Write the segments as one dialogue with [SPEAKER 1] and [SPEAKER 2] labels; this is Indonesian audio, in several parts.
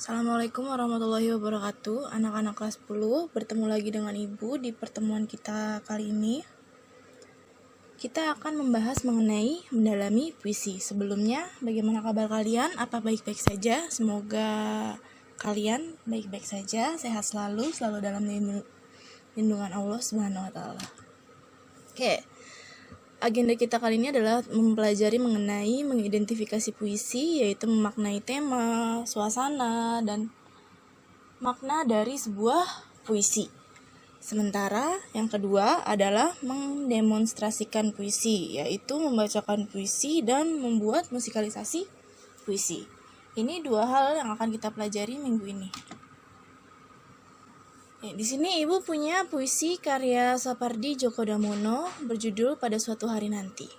[SPEAKER 1] Assalamualaikum warahmatullahi wabarakatuh. Anak-anak kelas 10 bertemu lagi dengan Ibu di pertemuan kita kali ini. Kita akan membahas mengenai mendalami puisi. Sebelumnya, bagaimana kabar kalian? Apa baik-baik saja? Semoga kalian baik-baik saja, sehat selalu dalam lindungan Allah Subhanahu wa taala. Oke. Agenda kita kali ini adalah mempelajari mengenai mengidentifikasi puisi, yaitu memaknai tema, suasana, dan makna dari sebuah puisi. Sementara yang kedua adalah mendemonstrasikan puisi, yaitu membacakan puisi dan membuat musikalisasi puisi. Ini dua hal yang akan kita pelajari minggu ini. Di sini Ibu punya puisi karya Sapardi Djoko Damono berjudul Pada Suatu Hari Nanti.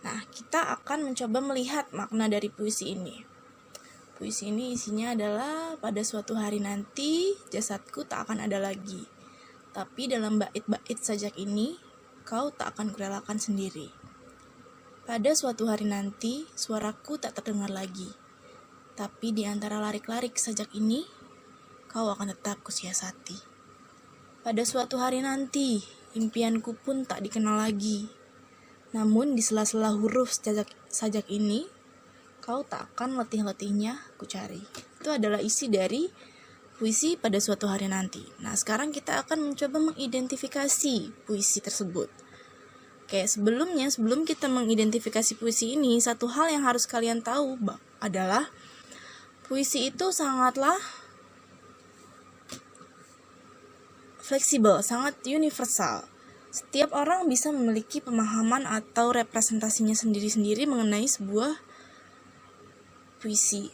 [SPEAKER 1] Nah, kita akan mencoba melihat makna dari puisi ini. Puisi ini isinya adalah pada suatu hari nanti jasadku tak akan ada lagi. Tapi dalam bait-bait sajak ini kau tak akan kurelakan sendiri. Pada suatu hari nanti suaraku tak terdengar lagi. Tapi di antara larik-larik sajak ini kau akan tetap kusiasati. Pada suatu hari nanti, impianku pun tak dikenal lagi. Namun di sela-sela huruf sajak ini, kau tak akan letih-letihnya kucari. Itu adalah isi dari puisi pada suatu hari nanti. Nah, sekarang kita akan mencoba mengidentifikasi puisi tersebut. Oke, sebelum kita mengidentifikasi puisi ini, satu hal yang harus kalian tahu adalah puisi itu sangatlah fleksibel, sangat universal. Setiap orang bisa memiliki pemahaman atau representasinya sendiri-sendiri mengenai sebuah puisi.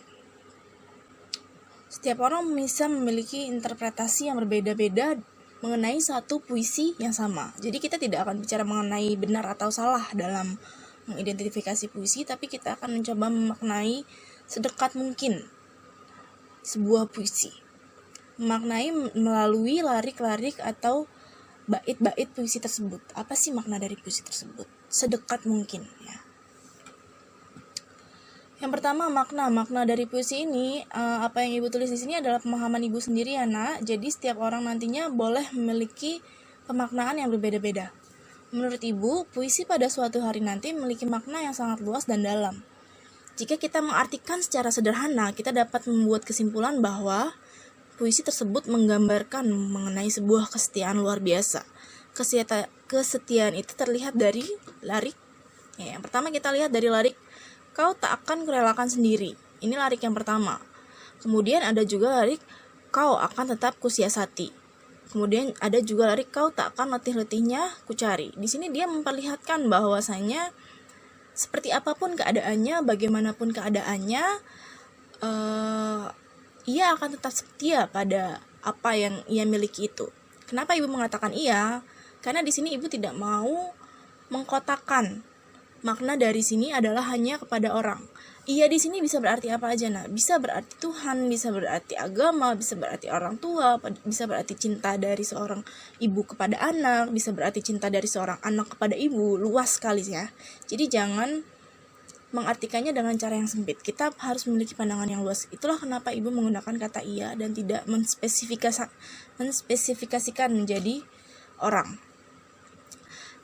[SPEAKER 1] Setiap orang bisa memiliki interpretasi yang berbeda-beda mengenai satu puisi yang sama. Jadi kita tidak akan bicara mengenai benar atau salah dalam mengidentifikasi puisi, tapi kita akan mencoba memaknai sedekat mungkin sebuah puisi. Memaknai melalui larik-larik atau bait-bait puisi tersebut. Apa sih makna dari puisi tersebut? Sedekat mungkin ya. Yang pertama, makna dari puisi ini, apa yang Ibu tulis di sini adalah pemahaman Ibu sendiri ya, Nak. Jadi setiap orang nantinya boleh memiliki pemaknaan yang berbeda-beda. Menurut Ibu, puisi pada suatu hari nanti memiliki makna yang sangat luas dan dalam. Jika kita mengartikan secara sederhana, kita dapat membuat kesimpulan bahwa puisi tersebut menggambarkan mengenai sebuah kesetiaan luar biasa. Kesetiaan itu terlihat dari larik. Yang pertama kita lihat dari larik, kau tak akan kurelakan sendiri. Ini larik yang pertama. Kemudian ada juga larik, kau akan tetap kusiasati. Kemudian ada juga larik, kau tak akan letih-letihnya kucari. Di sini dia memperlihatkan bahwasanya seperti apapun keadaannya, bagaimanapun keadaannya, ia akan tetap setia pada apa yang ia miliki itu. Kenapa Ibu mengatakan iya? Karena di sini Ibu tidak mau mengkotakkan. Makna dari sini adalah hanya kepada orang. Iya di sini bisa berarti apa aja, Nah. Bisa berarti Tuhan, bisa berarti agama, bisa berarti orang tua, bisa berarti cinta dari seorang ibu kepada anak, bisa berarti cinta dari seorang anak kepada ibu. Luas sekali ya. Jadi jangan mengartikannya dengan cara yang sempit. Kita harus memiliki pandangan yang luas. Itulah kenapa Ibu menggunakan kata iya dan tidak menspesifikasikan menjadi orang.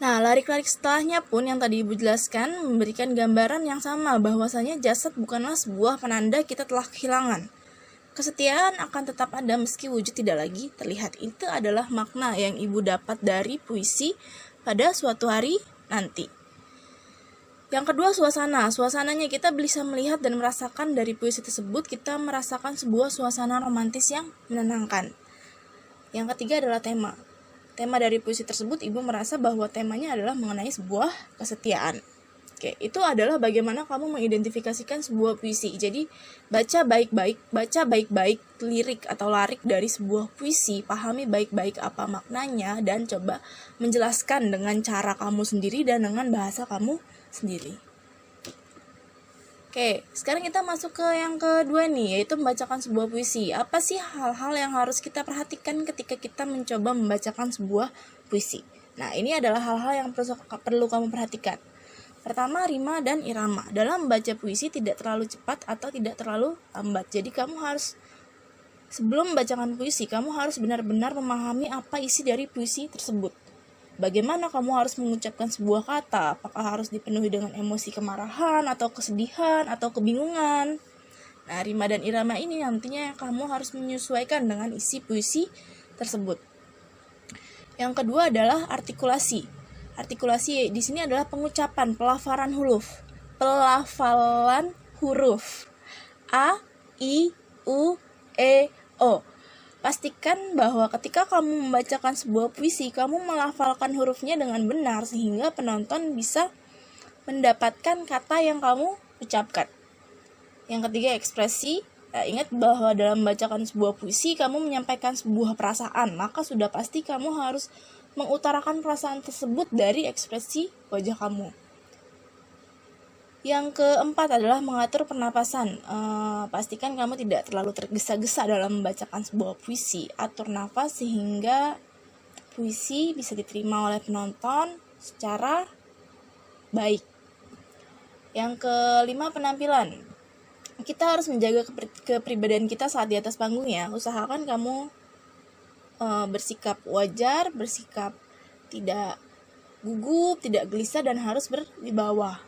[SPEAKER 1] Nah, larik-larik setelahnya pun yang tadi Ibu jelaskan memberikan gambaran yang sama bahwasanya jasad bukanlah sebuah penanda kita telah kehilangan. Kesetiaan akan tetap ada meski wujud tidak lagi terlihat. Itu adalah makna yang Ibu dapat dari puisi pada suatu hari nanti. Yang kedua, suasana. Suasananya kita bisa melihat dan merasakan dari puisi tersebut, kita merasakan sebuah suasana romantis yang menenangkan. Yang ketiga adalah tema. Tema dari puisi tersebut, Ibu merasa bahwa temanya adalah mengenai sebuah kesetiaan. Oke, itu adalah bagaimana kamu mengidentifikasikan sebuah puisi. Jadi, baca baik-baik lirik atau larik dari sebuah puisi, pahami baik-baik apa maknanya, dan coba menjelaskan dengan cara kamu sendiri dan dengan bahasa kamu sendiri. Oke, sekarang kita masuk ke yang kedua nih, yaitu membacakan sebuah puisi. Apa sih hal-hal yang harus kita perhatikan ketika kita mencoba membacakan sebuah puisi? Nah, ini adalah hal-hal yang perlu kamu perhatikan. Pertama, rima dan irama. Dalam membaca puisi tidak terlalu cepat atau tidak terlalu lambat. Jadi kamu harus, sebelum membacakan puisi, kamu harus benar-benar memahami apa isi dari puisi tersebut. Bagaimana kamu harus mengucapkan sebuah kata, apakah harus dipenuhi dengan emosi kemarahan atau kesedihan atau kebingungan. Nah, rima dan irama ini nantinya kamu harus menyesuaikan dengan isi puisi tersebut. Yang kedua adalah artikulasi. Artikulasi di sini adalah pengucapan, pelafalan huruf. Pelafalan huruf. A, I, U, E, O. Pastikan bahwa ketika kamu membacakan sebuah puisi, kamu melafalkan hurufnya dengan benar sehingga penonton bisa mendapatkan kata yang kamu ucapkan. Yang ketiga, ekspresi. Ingat bahwa dalam membacakan sebuah puisi, kamu menyampaikan sebuah perasaan, maka sudah pasti kamu harus mengutarakan perasaan tersebut dari ekspresi wajah kamu. Yang keempat adalah mengatur pernapasan. Pastikan kamu tidak terlalu tergesa-gesa dalam membacakan sebuah puisi. Atur nafas sehingga puisi bisa diterima oleh penonton secara baik. Yang kelima, penampilan. Kita harus menjaga kepribadian kita saat di atas panggung ya. Usahakan kamu bersikap wajar, bersikap tidak gugup, tidak gelisah, dan harus berwibawa.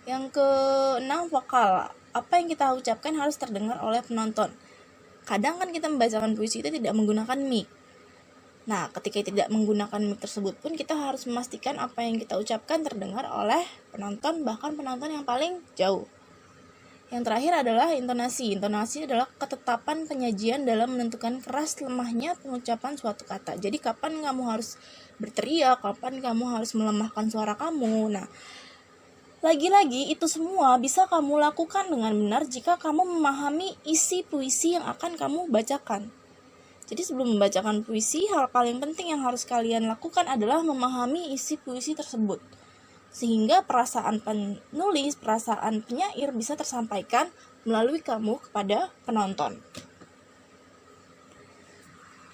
[SPEAKER 1] Yang keenam, vokal. Apa yang kita ucapkan harus terdengar oleh penonton. Kadang kan kita membacakan puisi itu tidak menggunakan mic. Nah, ketika tidak menggunakan mic tersebut pun kita harus memastikan apa yang kita ucapkan terdengar oleh penonton, bahkan penonton yang paling jauh. Yang terakhir adalah intonasi. Intonasi adalah ketetapan penyajian dalam menentukan keras lemahnya pengucapan suatu kata. Jadi kapan kamu harus berteriak, kapan kamu harus melemahkan suara kamu. Nah, lagi-lagi itu semua bisa kamu lakukan dengan benar jika kamu memahami isi puisi yang akan kamu bacakan. Jadi sebelum membacakan puisi, hal paling penting yang harus kalian lakukan adalah memahami isi puisi tersebut. Sehingga perasaan penulis, perasaan penyair bisa tersampaikan melalui kamu kepada penonton.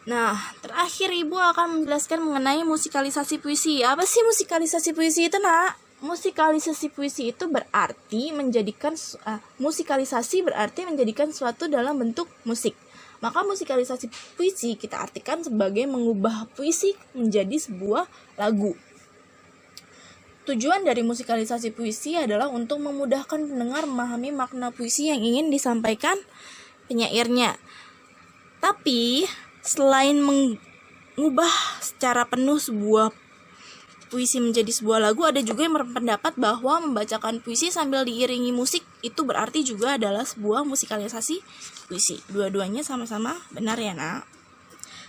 [SPEAKER 1] Nah, terakhir Ibu akan menjelaskan mengenai musikalisasi puisi. Apa sih musikalisasi puisi itu, Nak? Musikalisasi puisi itu berarti menjadikan suatu dalam bentuk musik. Maka musikalisasi puisi kita artikan sebagai mengubah puisi menjadi sebuah lagu. Tujuan dari musikalisasi puisi adalah untuk memudahkan pendengar memahami makna puisi yang ingin disampaikan penyairnya. Tapi, selain mengubah secara penuh sebuah puisi menjadi sebuah lagu, ada juga yang berpendapat bahwa membacakan puisi sambil diiringi musik itu berarti juga adalah sebuah musikalisasi puisi. Dua-duanya sama-sama benar ya, Nak?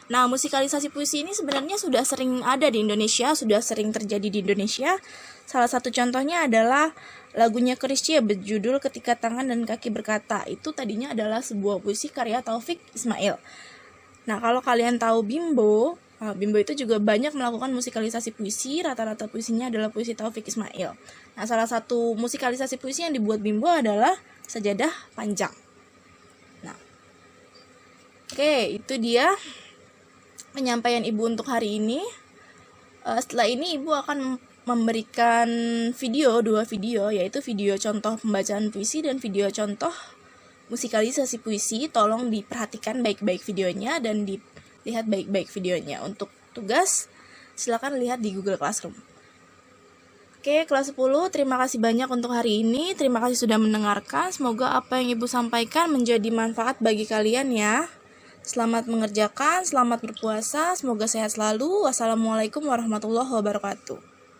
[SPEAKER 1] Nah, musikalisasi puisi ini sebenarnya sudah sering ada di Indonesia, sudah sering terjadi di Indonesia. Salah satu contohnya adalah lagunya Chrisye berjudul Ketika Tangan dan Kaki Berkata. Itu tadinya adalah sebuah puisi karya Taufik Ismail. Nah, kalau kalian tahu Bimbo itu juga banyak melakukan musikalisasi puisi. Rata-rata puisinya adalah puisi Taufik Ismail. Nah, salah satu musikalisasi puisi yang dibuat Bimbo adalah Sajadah Panjang. Nah, oke, itu dia penyampaian Ibu untuk hari ini. Setelah ini Ibu akan memberikan dua video, yaitu video contoh pembacaan puisi dan video contoh musikalisasi puisi. Tolong diperhatikan baik-baik videonya dan dilihat baik-baik videonya. Untuk tugas, silakan lihat di Google Classroom. Oke, kelas 10, terima kasih banyak untuk hari ini. Terima kasih sudah mendengarkan. Semoga apa yang Ibu sampaikan menjadi manfaat bagi kalian ya. Selamat mengerjakan, selamat berpuasa, semoga sehat selalu. Wassalamualaikum warahmatullahi wabarakatuh.